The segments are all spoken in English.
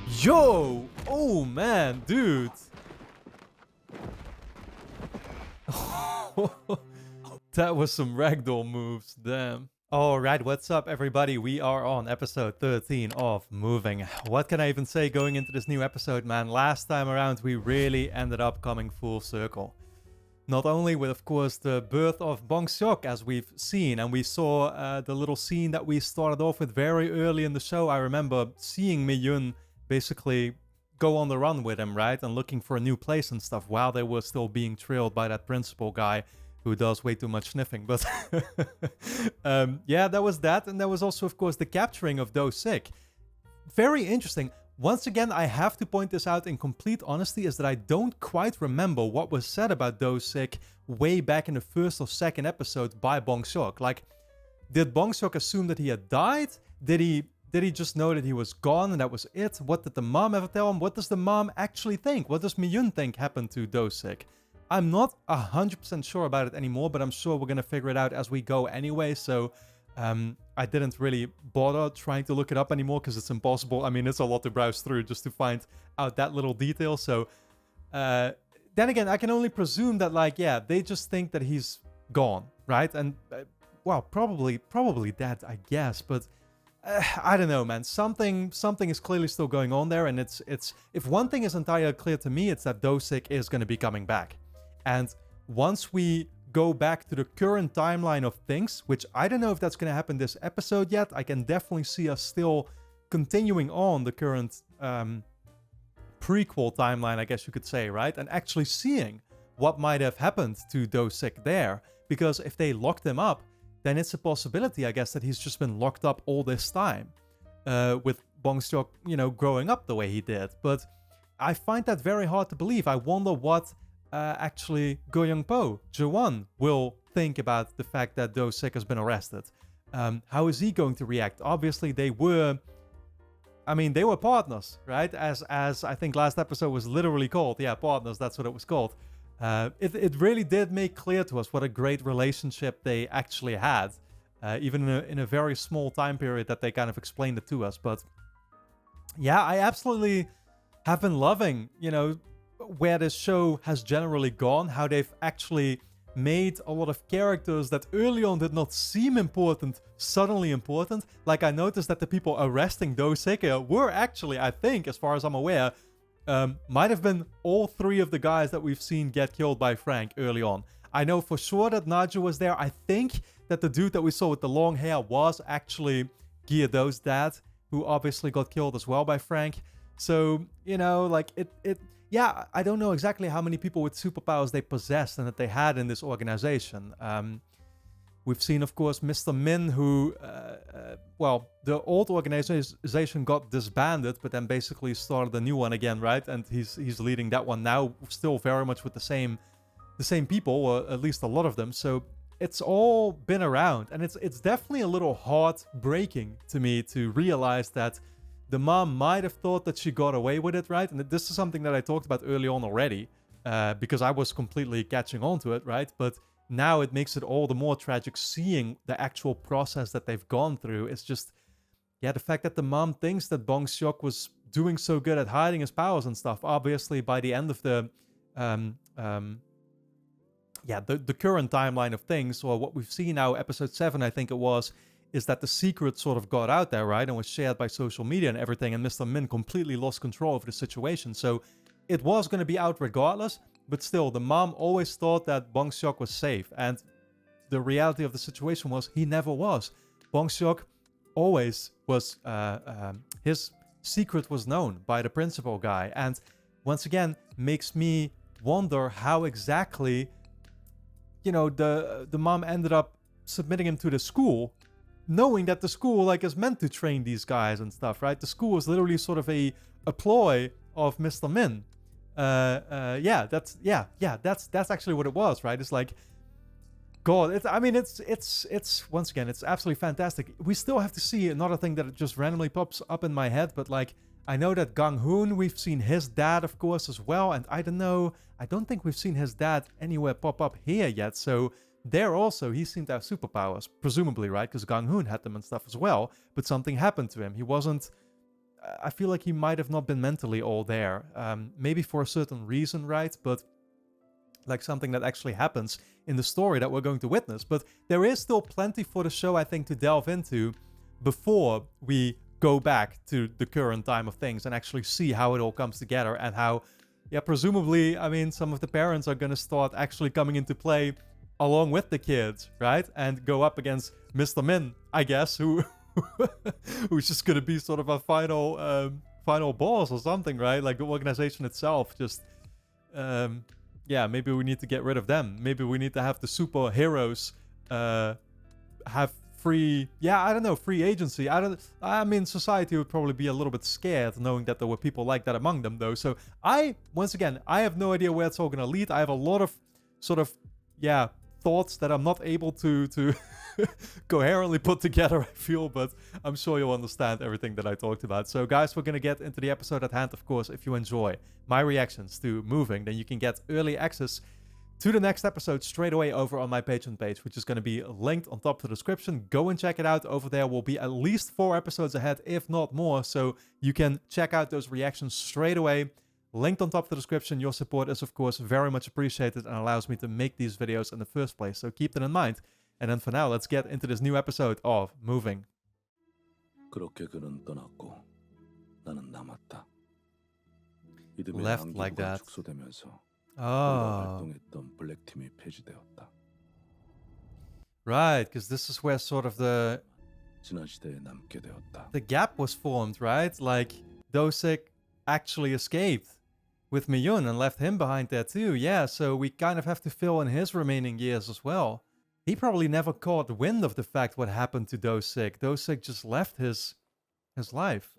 Yo! Oh man, dude. That was some ragdoll moves, damn. Alright, what's up everybody? We are on episode 13 of Moving. What can I even say going into this new episode, man? Last time around we really ended up coming full circle. Not only with, of course, the birth of Bong Seok, as we've seen, and we saw the little scene that we started off with very early in the show. I remember seeing Mi-yun basically go on the run with him, right? And looking for a new place and stuff while they were still being trailed by that principal guy who does way too much sniffing. But yeah, that was that. And there was also, of course, the capturing of Do-sik. Very interesting. Once again, I have to point this out in complete honesty, is that I don't quite remember what was said about Do-sik way back in the first or second episode by Bong Seok. Like, did Bong Seok assume that he had died? Did he just know that he was gone and that was it? What did the mom ever tell him? What does the mom actually think? What does Mi-yun think happened to Do-sik? I'm not 100% sure about it anymore, but I'm sure we're going to figure it out as we go anyway, so I didn't really bother trying to look it up anymore because it's impossible. I mean, it's a lot to browse through just to find out that little detail, so then again, I can only presume that, like, yeah, they just think that he's gone, right? And, well, probably dead, I guess, but I don't know, man. Something is clearly still going on there, and it's if one thing is entirely clear to me, it's that Do-sik is going to be coming back. And once we go back to the current timeline of things, which I don't know if that's going to happen this episode yet, I can definitely see us still continuing on the current prequel timeline, I guess you could say, right? And actually seeing what might have happened to Do-sik there. Because if they locked him up, then it's a possibility, I guess, that he's just been locked up all this time with Bong Seok, you know, growing up the way he did. But I find that very hard to believe. I wonder what actually Go Young-po, Jaewon, will think about the fact that Do-sik has been arrested. How is he going to react? Obviously, they were partners, right? As I think last episode was literally called. Yeah, partners, that's what it was called. It really did make clear to us what a great relationship they actually had, even in a very small time period that they kind of explained it to us. But yeah, I absolutely have been loving, you know, where this show has generally gone, how they've actually made a lot of characters that early on did not seem important suddenly important. Like, I noticed that the people arresting Do-sik were actually, I think, as far as I'm aware, might have been all three of the guys that we've seen get killed by Frank early on. I know for sure that Naju was there. I think that the dude that we saw with the long hair was actually Gyudo's dad, who obviously got killed as well by Frank. So, you know, like, yeah, I don't know exactly how many people with superpowers they possessed and that they had in this organization. We've seen, of course, Mr. Min, who, well, the old organization got disbanded, but then basically started a new one again, right? And he's leading that one now, still very much with the same people, or at least a lot of them. So it's all been around, and it's definitely a little heartbreaking to me to realize that the mom might have thought that she got away with it, right? And this is something that I talked about early on already, because I was completely catching on to it, right? But now it makes it all the more tragic seeing the actual process that they've gone through. It's just, yeah, the fact that the mom thinks that Bong Seok was doing so good at hiding his powers and stuff. Obviously, by the end of the, the current timeline of things, or what we've seen now, episode 7, I think it was, is that the secret sort of got out there, right? And was shared by social media and everything, and Mr. Min completely lost control of the situation. So it was going to be out regardless, but still, the mom always thought that Bong Seok was safe. And the reality of the situation was he never was. Bong Seok always was, his secret was known by the principal guy. And once again, makes me wonder how exactly, you know, the mom ended up submitting him to the school, knowing that the school, like, is meant to train these guys and stuff, right? The school is literally sort of a ploy of Mr. Min. That's actually what it was, right? It's like, God, it's once again, it's absolutely fantastic. We still have to see another thing that just randomly pops up in my head, but like, I know that Gang-hoon, we've seen his dad, of course, as well, and I don't think we've seen his dad anywhere pop up here yet, so there also, he seemed to have superpowers, presumably, right? Because Gang-hoon had them and stuff as well, but something happened to him. He wasn't I feel like he might have not been mentally all there. Maybe for a certain reason, right? But like something that actually happens in the story that we're going to witness. But there is still plenty for the show, I think, to delve into before we go back to the current time of things and actually see how it all comes together and how, yeah, presumably, I mean, some of the parents are going to start actually coming into play along with the kids, right? And go up against Mr. Min, I guess, who who's just going to be sort of a final boss or something, right? Like the organization itself just yeah, maybe we need to get rid of them. Maybe we need to have the superheroes have free, yeah, I don't know, free agency. I mean, society would probably be a little bit scared knowing that there were people like that among them, though. So once again, I have no idea where it's all going to lead. I have a lot of sort of, yeah, thoughts that I'm not able to coherently put together, I feel, but I'm sure you'll understand everything that I talked about. So guys, we're going to get into the episode at hand. Of course, if you enjoy my reactions to Moving, then you can get early access to the next episode straight away over on my Patreon page, which is going to be linked on top of the description. Go and check it out. Over there will be at least 4 episodes ahead, if not more, so you can check out those reactions straight away. Linked on top of the description. Your support is, of course, very much appreciated and allows me to make these videos in the first place, so keep that in mind. And then for now, let's get into this new episode of Moving. Left like that. Oh. Right, because this is where sort of the gap was formed, right? Like, Dosik actually escaped with Miyun and left him behind there too. Yeah, so we kind of have to fill in his remaining years as well. He probably never caught wind of the fact what happened to Dosik. Dosik just left his life.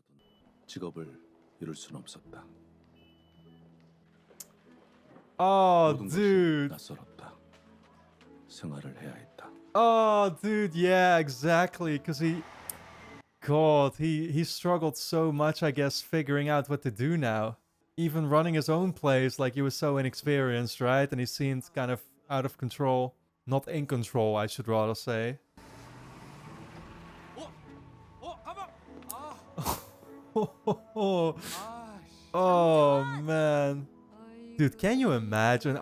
Oh, dude. Oh, dude, yeah, exactly. Because he struggled so much, I guess, figuring out what to do now. Even running his own place, like he was so inexperienced, right? And he seemed kind of out of control. Not in control, I should rather say. Oh, man. Dude, can you imagine?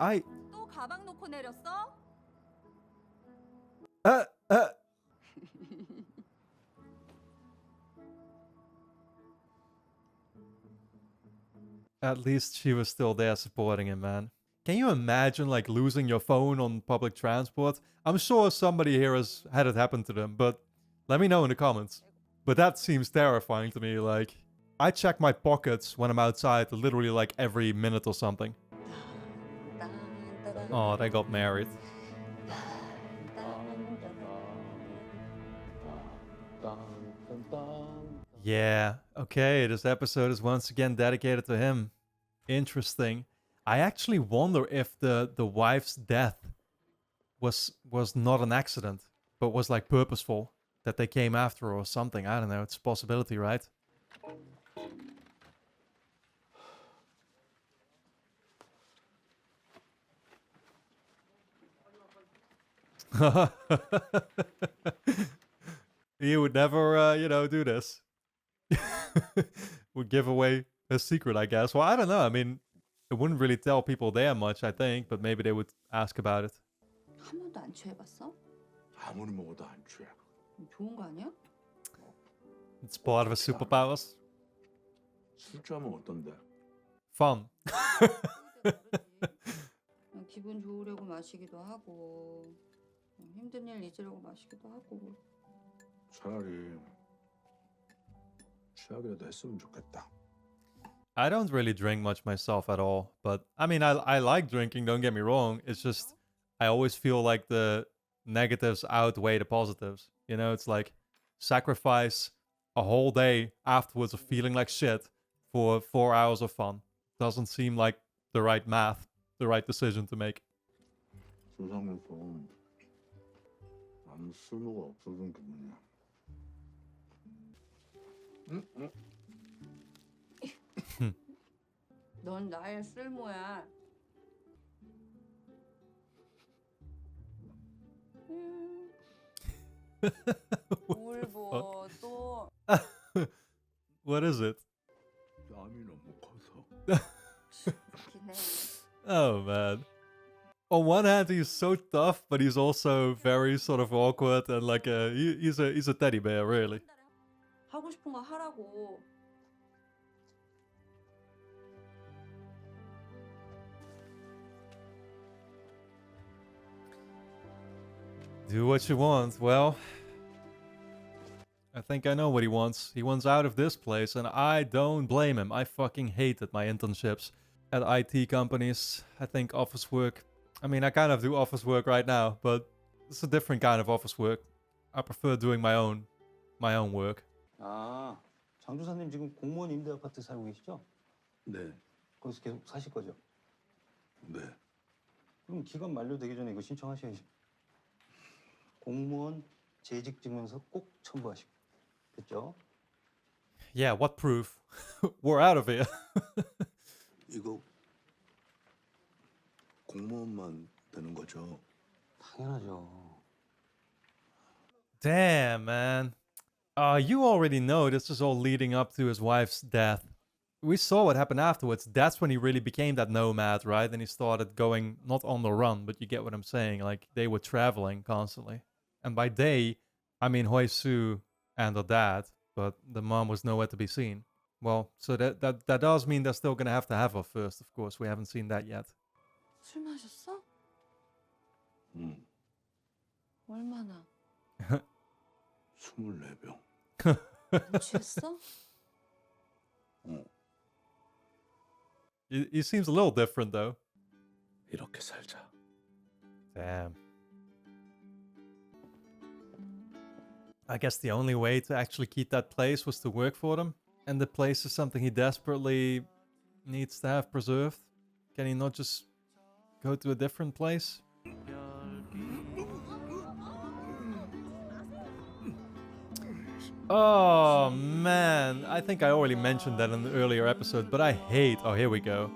At least she was still there supporting him, man. Can you imagine, like, losing your phone on public transport? I'm sure somebody here has had it happen to them, but let me know in the comments. But that seems terrifying to me, like, I check my pockets when I'm outside literally like every minute or something. Oh, they got married. Yeah, okay, this episode is once again dedicated to him. Interesting. I actually wonder if the wife's death was not an accident, but was like purposeful, that they came after her or something. I don't know, it's a possibility, right? He would never, you know, do this. Would give away a secret, I guess. Well, I don't know. I mean, it wouldn't really tell people there much, I think, but maybe they would ask about it. 한 번도 안 취해봤어? 아무리 먹어도 안 취해. 좋은 거 아니야? It's part of his superpowers. 술 취하면 어떤데? Fun. 기분 좋으려고 마시기도 하고 힘든 일 잊으려고 마시기도 하고. 차라리 취하기라도 했으면 좋겠다. I don't really drink much myself at all, but I mean, I like drinking, don't get me wrong. It's just, I always feel like the negatives outweigh the positives. You know, it's like sacrifice a whole day afterwards of feeling like shit for 4 hours of fun. Doesn't seem like the right math, the right decision to make. 세상에서 아무 쓸모가 없어진 기분이야. 응? 넌 나의 쓸모야. 울보 또. What is it? Oh man. On one hand, he's so tough, but he's also very sort of awkward and like he's a teddy bear, really. 하고 싶은 거 하라고. Do what you want. Well, I think I know what he wants. He wants out of this place, and I don't blame him. I fucking hated my internships at IT companies. I think office work. I mean, I kind of do office work right now, but it's a different kind of office work. I prefer doing my own work. 아, 장 주사님 지금 공무원 임대 아파트 살고 계시죠? 네, 거기서 계속 사실 거죠? 네. 그럼 기간 만료되기 전에 이거 신청하셔야죠. 공무원 재직 증명서 꼭 첨부하시고. 됐죠? Yeah, what proof? We're out of here. 이거 공무원만 되는 거죠? 당연하죠. Damn, man. You already know this is all leading up to his wife's death. We saw what happened afterwards. That's when he really became that nomad, right? And he started going not on the run, but you get what I'm saying. Like they were traveling constantly. And by day, I mean Hoi Su and her dad, but the mom was nowhere to be seen. Well, so that does mean they're still gonna have to have her first, of course. We haven't seen that yet. 술 마셨어? 응, 얼마나? 24병. 안 취했어? 어, He seems a little different though. 이렇게 살자. Damn. I guess the only way to actually keep that place was to work for them. And the place is something he desperately needs to have preserved. Can he not just go to a different place? Oh man, I think I already mentioned that in the earlier episode, but I hate... Oh, here we go.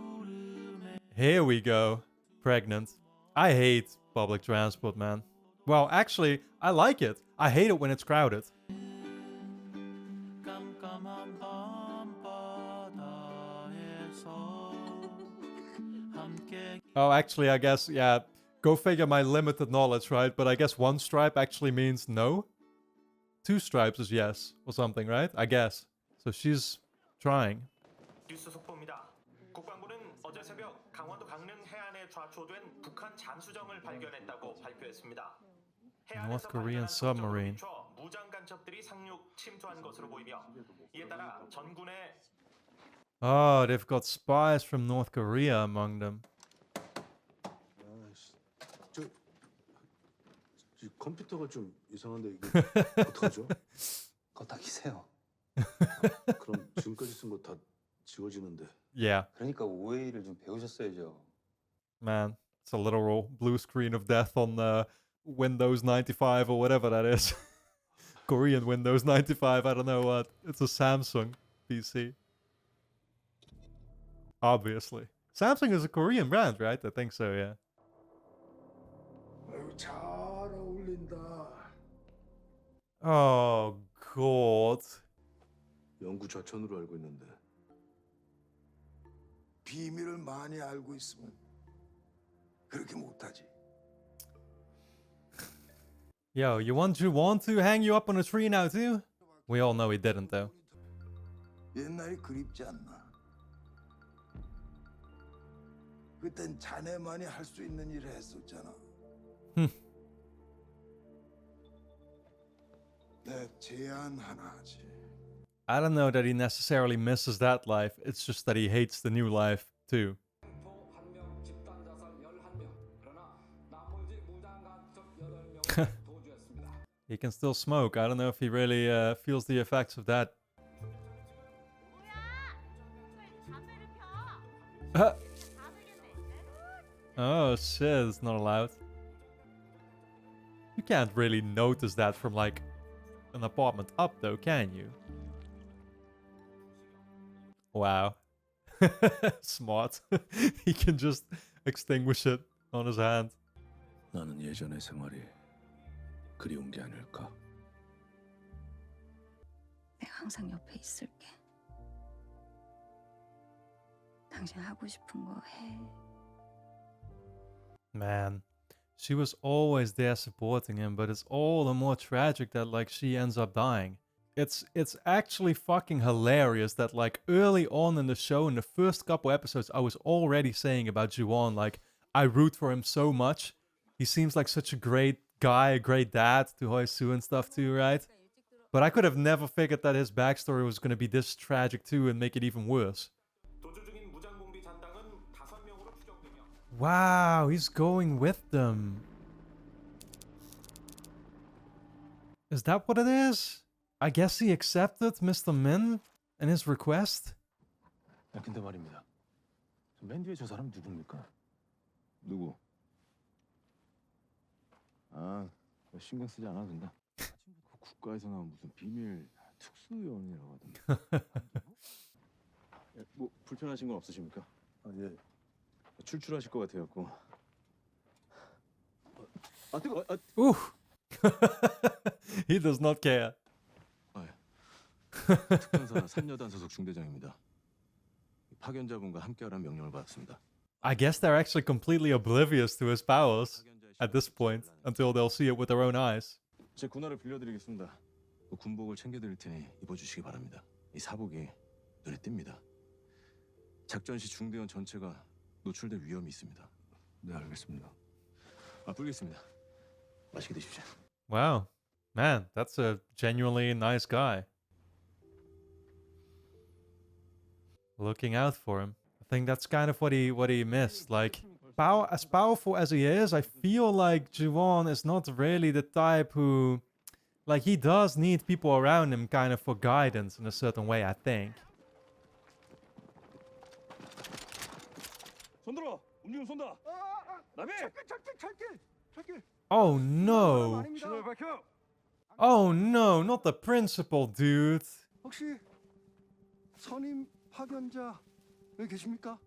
Here we go. Pregnant. I hate public transport, man. Well, actually, I like it. I hate it when it's crowded. Oh, actually, I guess, yeah. Go figure my limited knowledge, right? But I guess one stripe actually means no. Two stripes is yes, or something, right? I guess. So she's trying. 뉴스 속보입니다. 국방부는 어제 새벽 강원도 강릉 해안에 좌초된 북한 잠수정을 발견했다고 발표했습니다. North Korean submarine. 무장 간첩들이 상륙 침투한 것으로 보이며 이에 따라 전군의 Oh, they've got spies from North Korea among them. 아이씨, 이 컴퓨터가 좀 이상한데 이게 어떡하죠? 그거 다 기세요. 그럼 지금까지 쓴 거 다 지워지는데. Yeah, 그러니까 OA를 좀 배우셨어야죠. man. It's a literal blue screen of death on Windows 95 or whatever that is. Korean Windows 95, I don't know what. It's a Samsung PC. Obviously. Samsung is a Korean brand, right? I think so, yeah. 아유, 잘 어울린다. Oh, God. 영구 좌천으로 알고 있는데. 비밀을 많이 알고 있으면 그렇게 못하지. Yo, you want to hang you up on a tree now too? We all know he didn't though. 옛날이 그립지 않나? 그땐 자네만이 할 수 있는 일을 했었잖아. 내 제안 하나 하지. I don't know that he necessarily misses that life. It's just that he hates the new life too. He can still smoke. I don't know if he really feels the effects of that. Oh shit, it's not allowed. You can't really notice that from like an apartment up though, can you? Wow. Smart. He can just extinguish it on his hand. 나는 예전의 생활이 그리운 게 아닐까? 내가 항상 옆에 있을게. 당신 하고 싶은 거 해. Man, she was always there supporting him, but it's all the more tragic that like she ends up dying. It's actually fucking hilarious that like early on in the show, in the first couple episodes, I was already saying about Ju-won, like I root for him so much. He seems like such a great guy, a great dad to Hoi-soo and stuff too, right? But I could have never figured that his backstory was going to be this tragic too and make it even worse. 도주 중인 무장공비 잔당은 5명으로 추정되며 Wow, he's going with them. Is that what it is? I guess he accepted Mr. Min and his request? 야, 근데 말입니다. 맨 뒤에 저 사람 누굽니까? 누구? 아, 신경 쓰지 않아도 된다. 아침부터 국가에서 나온 무슨 비밀 특수요원이라고 하던데. 뭐 불편하신 건 없으십니까? 아, 예. 출출하실 것 같아갖고. 아 뜨거. Ooh. He does not care. 특전사 3여단 소속 중대장입니다. 파견자분과 함께하라는 명령을 받았습니다. I guess they're actually completely oblivious to his powers at this point until they'll see it with their own eyes. 제 군화를 빌려드리겠습니다. 군복을 챙겨드릴 테니 입어주시기 바랍니다. 이 사복이 눈에 띕니다. 작전 시 중대원 전체가 노출될 위험이 있습니다. 네, 알겠습니다. 불겠습니다. 맛있게 드십시오. Wow. Man, that's a genuinely nice guy. Looking out for him. I think that's kind of what he missed. Like, as powerful as he is, I feel like Ju-won is not really the type who... Like, he does need people around him kind of for guidance in a certain way, I think. 손들어! 움직임 쏜다! 나비! 철길! Oh no! 신호를 밝혀! Oh no, not the principal, dude. 혹시 선임 파견자 여기 계십니까?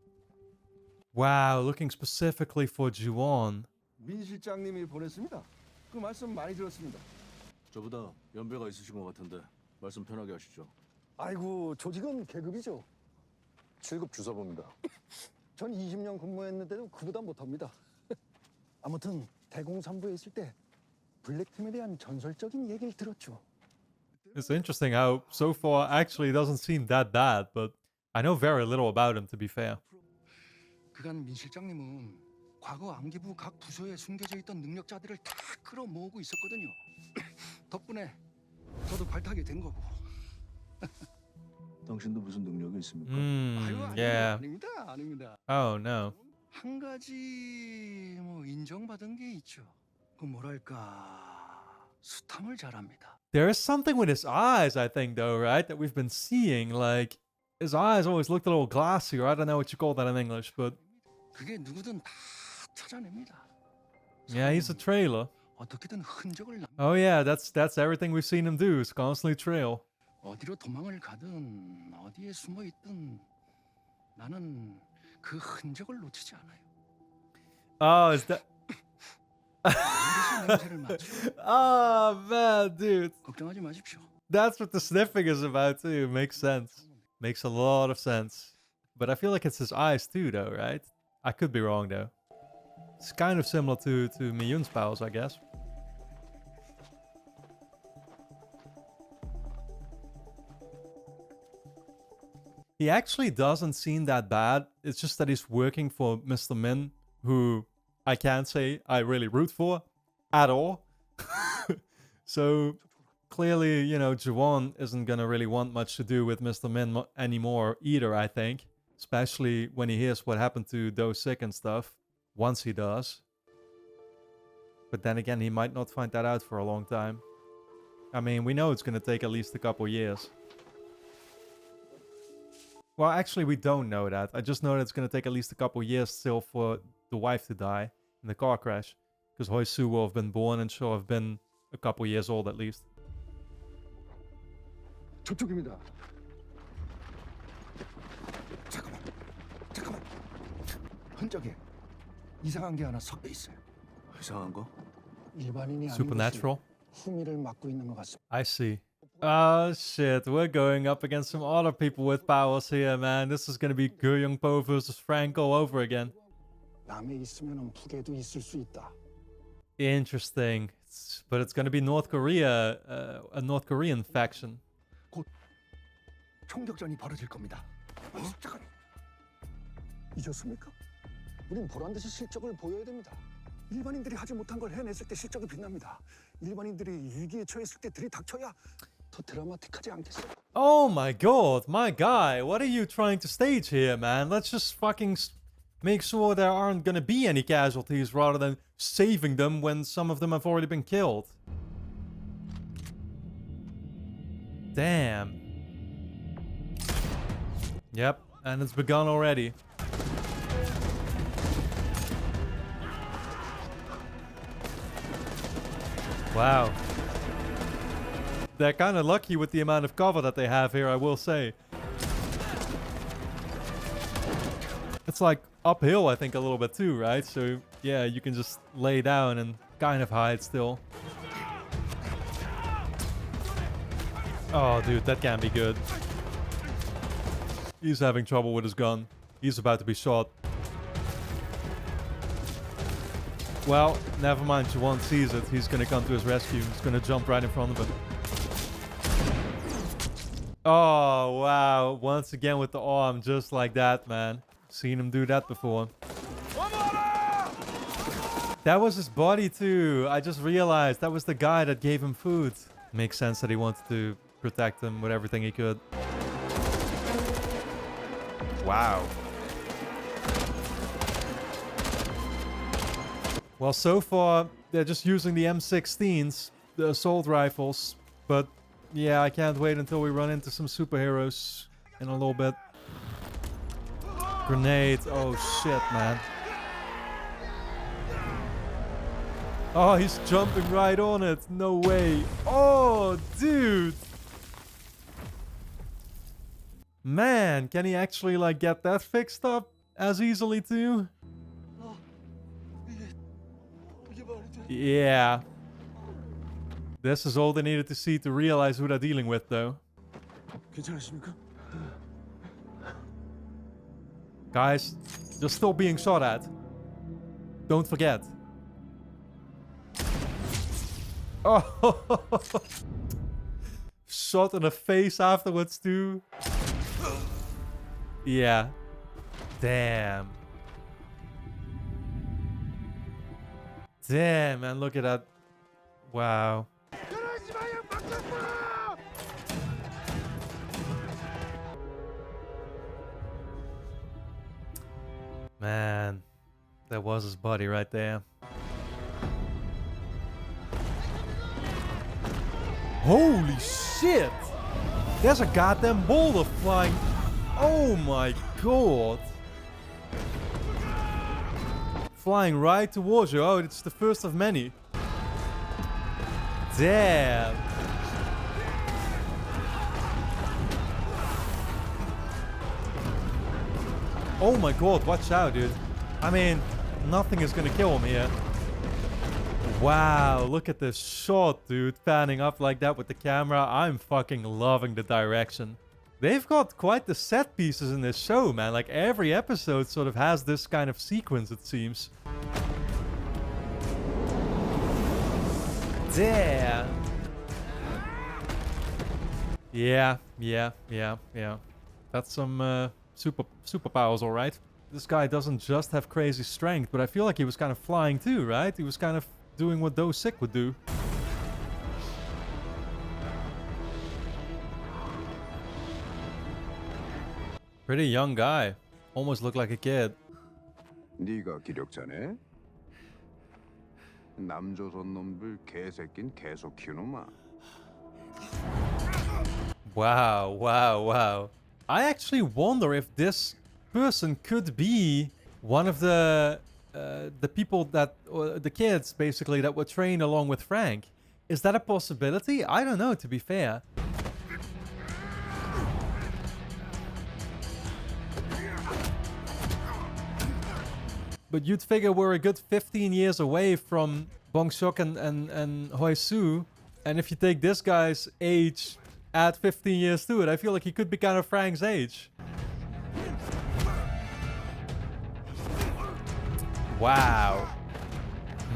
Wow, looking specifically for Ju-won. 민 실장님이 보냈습니다. 그 말씀 많이 들었습니다. 저보다 연배가 있으신 것 같은데 말씀 편하게 하시죠. 아이고, 조직은 계급이죠. 7급 주사범입니다. 전 20년 근무했는데도 그보다 못합니다. 아무튼 대공산부에 있을 때 블랙팀에 대한 전설적인 얘기를 들었죠. It's interesting how so far actually it doesn't seem that bad, but I know very little about him to be fair. 그간 민 실장님은 과거 안기부 각 부서에 숨겨져 있던 능력자들을 다 끌어모으고 있었거든요. 덕분에 저도 발탁이 된 거고. 당신도 무슨 능력이 있습니까? Yeah. 아닙니다. Oh no. 한 가지 뭐 인정받은 게 있죠. 그 뭐랄까 수탐을 잘합니다. There is something with his eyes, I think, though, right? That we've been seeing. Like, his eyes always looked a little glassy, or I don't know what you call that in English, but 그게 누구든 다 찾아냅니다. yeah, he's a trailer. 어떻게든 흔적을 Oh yeah, that's everything we've seen him do, is constantly trail. 어디로 도망을 가든 어디에 숨어 있든 나는 그 흔적을 놓치지 않아요. Oh, is that... 반드시 냄새를 맡죠. Oh man, dude. 걱정하지 마십시오. That's what the sniffing is about too. Makes sense. Makes a lot of sense. But I feel like it's his eyes too, though, right? I could be wrong, though. It's kind of similar to Miyun's powers, I guess. He actually doesn't seem that bad. It's just that he's working for Mr. Min, who I can't say I really root for at all. So clearly, you know, Ju-won isn't gonna really want much to do with Mr. Min anymore either, I think. Especially when he hears what happened to Do-sik and stuff. Once he does. But then again, he might not find that out for a long time. I mean, we know it's gonna take at least a couple years. Well, actually, we don't know that. I just know that it's gonna take at least a couple years still for the wife to die in the car crash. Because Hoi-soo will have been born and she'll have been a couple years old at least. 저쪽입니다. 잠깐만. 흔적에 이상한 게 하나 섞여 있어요. 이상한 거? 일반인이 아닌 Supernatural? 것이 후미를 맡고 있는 것 같습니다. I see. Oh shit, we're going up against some other people with powers here, man. This is gonna be Gyeongpo versus Frank all over again. 남에 있으면은 북에도 있을 수 있다. Interesting. But it's gonna be North Korea, a North Korean faction. 총격전이 벌어질 겁니다. 잠깐. 잊었습니까? 우린 보란 듯이 실적을 보여야 됩니다. 일반인들이 하지 못한 걸 해냈을 때 실적이 빛납니다. 일반인들이 위기에 처했을 때 들이닥쳐야 더 드라마틱하지 않겠어요? Oh my god, my guy, what are you trying to stage here, man? Let's just fucking make sure there aren't gonna be any casualties rather than saving them when some of them have already been killed. Damn. Yep, and it's begun already. Wow. They're kind of lucky with the amount of cover that they have here, I will say. It's like uphill, I think, a little bit too, right? So, yeah, you can just lay down and kind of hide still. Oh, dude, that can't be good. He's having trouble with his gun. He's about to be shot. Well, never mind, Juwon sees it. He's gonna come to his rescue. He's gonna jump right in front of him. Oh, wow. Once again with the arm, just like that, man. Seen him do that before. That was his body too. I just realized that was the guy that gave him food. Makes sense that he wanted to protect him with everything he could. Wow. Well, so far, they're just using the M16s, the assault rifles. But, yeah, I can't wait until we run into some superheroes in a little bit. Grenade. Oh, shit, man. Oh, he's jumping right on it. No way. Oh, dude. Man, can he actually, like, get that fixed up as easily, too? Yeah. This is all they needed to see to realize who they're dealing with, though. 괜찮으십니까? Guys, you're still being shot at. Don't forget. Oh! Shot in the face afterwards, too. Yeah. Damn. Damn, man, look at that. Wow. Man, that was his body right there. Holy shit! There's a goddamn boulder flying. Oh my god. Flying right towards you. Oh, it's the first of many. Damn. Oh my god, watch out, dude. I mean, nothing is gonna kill him here. Wow, look at this shot, dude. Panning up like that with the camera. I'm fucking loving the direction. They've got quite the set pieces in this show, man. Like, every episode sort of has this kind of sequence, it seems. Damn. Yeah. That's some superpowers, all right. This guy doesn't just have crazy strength, but I feel like he was kind of flying too, right? He was kind of doing what those sick would do. Pretty young guy. Almost looked like a kid. 네가 기력자네? 남조선 놈들 개새낀 계속 키우노마. Wow. I actually wonder if this person could be one of the people that, or the kids basically, that were trained along with Frank. Is that a possibility? I don't know, to be fair. But you'd figure we're a good 15 years away from Bong Seok and Hoi Soo. And if you take this guy's age add 15 years to it. I feel like he could be kind of Frank's age. Wow.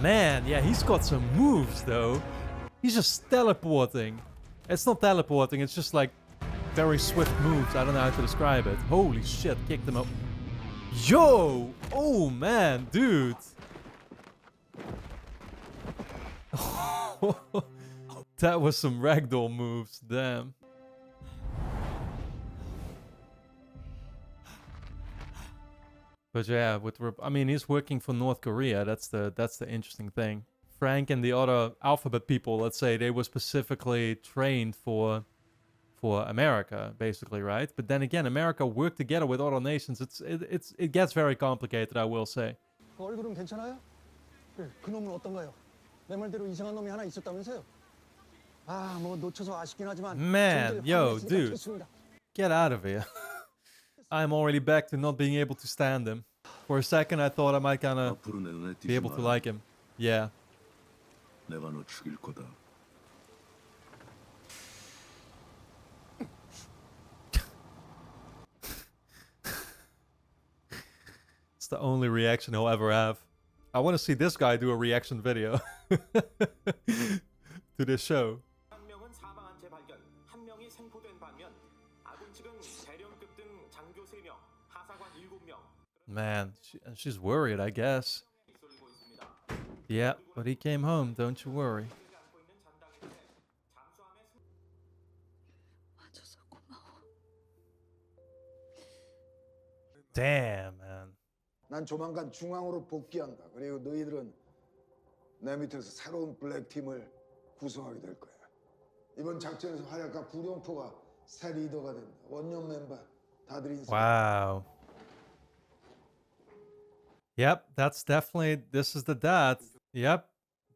Man, yeah, he's got some moves, though. He's just teleporting. It's not teleporting, it's just like very swift moves. I don't know how to describe it. Holy shit, kicked him up. Yo! Oh, man, dude. That was some ragdoll moves, damn. But yeah, I mean, he's working for North Korea. That's the interesting thing. Frank and the other alphabet people, let's say, they were specifically trained for America, basically, right? But then again, America worked together with other nations. It gets very complicated, I will say. 얼굴은 괜찮아요? 그래, 그놈은 어떤가요? 내 말대로 이상한 놈이 하나 있었다면서요? 아, 뭐 놓쳐서 아쉽긴 하지만 Man, yo, dude, get out of here. I'm already back to not being able to stand him. For a second, I thought I might kind of be able to like him. Yeah. 내가 너 죽일 거다. It's the only reaction he'll ever have. I want to see this guy do a reaction video to this show. 한 명은 사망한 채 발견, 한 명이 생포된 반면 아군 측은 대령급 등 장교 3명, 하사관 7명. Man, she's worried, I guess. 쏘리고 있습니다. Yeah, but he came home, don't you worry. 안고 있는 전당인데 잠수함에 와줘서 고마워. Damn, man. 난 조만간 중앙으로 복귀한다. 그리고 너희들은 내 밑에서 새로운 블랙팀을 구성하게 될 거야. 이번 작전에서 활약가 구룡포가 새 리더가 된다. 원년 멤버 다들 인사. Wow. Yep, that's definitely, this is the dad. Yep,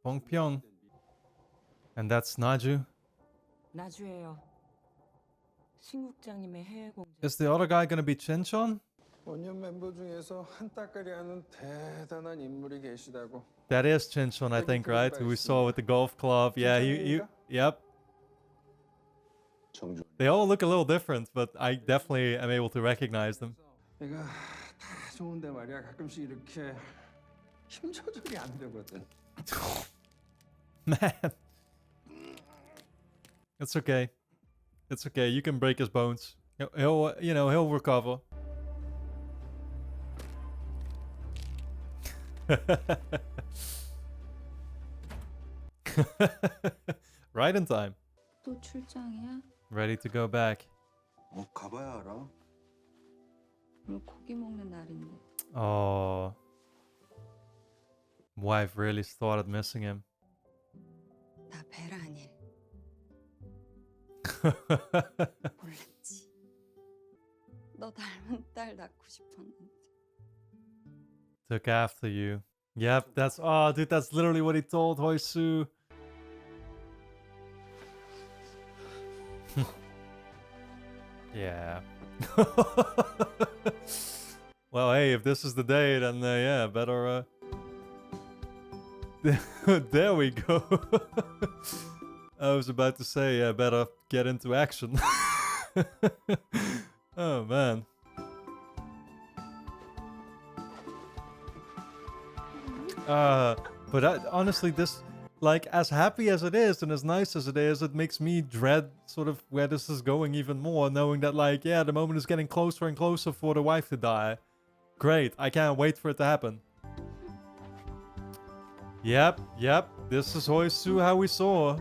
Bongpyeong. And that's Naju. 나주예요. 신국장님의 해외 공장. Is the other guy gonna be Chinchon? 원년 멤버 중에서 한 따까리 하는 대단한 인물이 계시다고. That is Chinchon, I think, right? Who we saw with the golf club. Yeah, yep. 정주. They all look a little different, but I definitely am able to recognize them. 내가 다 좋은데 말이야 가끔씩 이렇게 힘 조절이 안 되거든. Man. It's okay. It's okay. You can break his bones. He'll recover. Right in time. 또 출장이야? Ready to go back. 가봐야 알아. 오늘 고기 먹는 날인데. Oh. Wife really started missing him. 나 베라닐. 몰랐지. 너 닮은 딸 낳고 싶었는데. Took after you. Yep, dude, that's literally what he told Hoisu. Yeah. Well, hey, if this is the day, then yeah, better. There we go. I was about to say, yeah, better get into action. Oh man. But honestly, this, like, as happy as it is and as nice as it is, it makes me dread sort of where this is going even more, knowing that, like, yeah, the moment is getting closer and closer for the wife to die. Great, I can't wait for it to happen. Yep, this is Hoisu how we saw.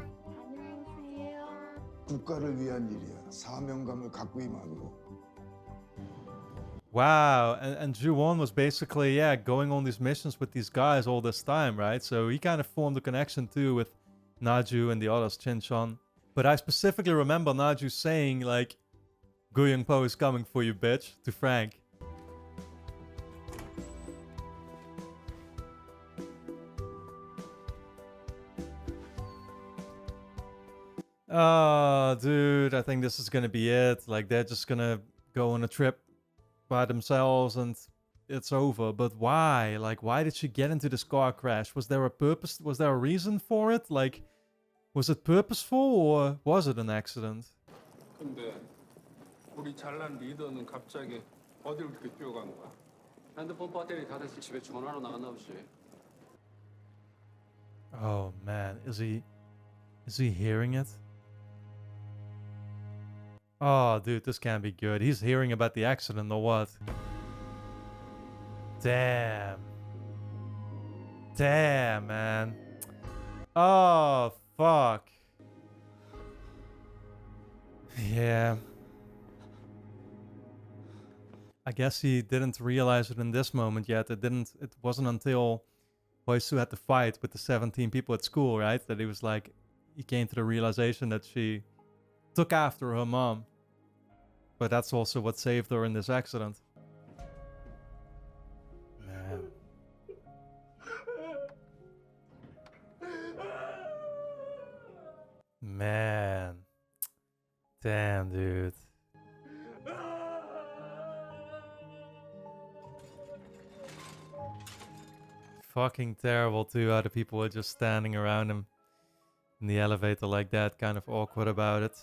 국가를 위한 일이야. 사명감을 갖고 임하고. Wow, and Ju-won was basically, yeah, going on these missions with these guys all this time, right? So he kind of formed a connection too with Naju and the others, Chinchon. But I specifically remember Naju saying, like, Guyongpo is coming for you, bitch, to Frank. Oh, dude, I think this is gonna be it. Like, they're just gonna go on a trip by themselves and it's over. But why? Like, why did she get into this car crash? Was there a purpose? Was there a reason for it? Like, was it purposeful or was it an accident? 근데 우리 잘난 리더는 갑자기 어디로 그렇게 뛰어간 거야? 핸드폰 배터리 다 돼서 집에 전화로 나갔나 보지. Oh man, is he hearing it? Oh dude, this can't be good. He's hearing about the accident or what? Damn. Damn, man. Oh, fuck. Yeah. I guess he didn't realize it in this moment yet. It wasn't until Hoisu had to fight with the 17 people at school, right? That he came to the realization that she took after her mom. But that's also what saved her in this accident. Man. Man. Damn, dude. Fucking terrible too, how the people were just standing around him in the elevator like that, kind of awkward about it.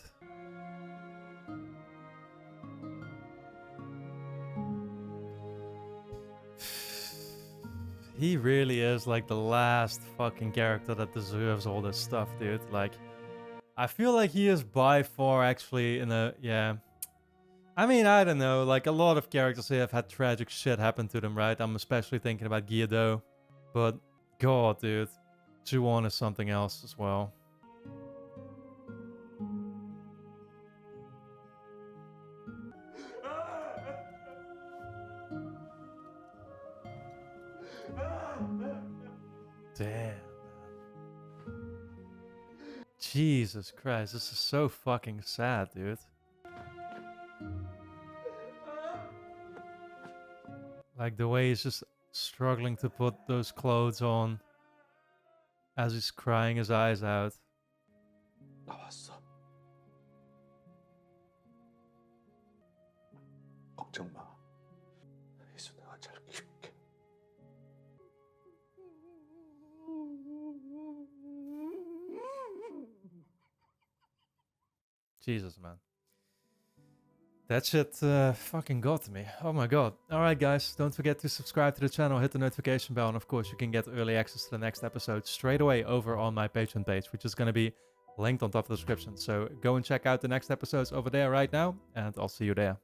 He really is like the last fucking character that deserves all this stuff, dude. Like, I feel like he is by far actually yeah. I mean, I don't know, like a lot of characters here have had tragic shit happen to them, right? I'm especially thinking about Guido. But, god, dude, Ju-on is something else as well. Damn, man. Jesus Christ, this is so fucking sad, dude. Like the way he's just struggling to put those clothes on as he's crying his eyes out. 나왔어. 걱정 마. 이수 내가 잘 키울게. Jesus, man. That shit fucking got to me. Oh my god. Alright guys, don't forget to subscribe to the channel, hit the notification bell, and of course you can get early access to the next episode straight away over on my Patreon page, which is going to be linked on top of the description. So go and check out the next episodes over there right now, and I'll see you there.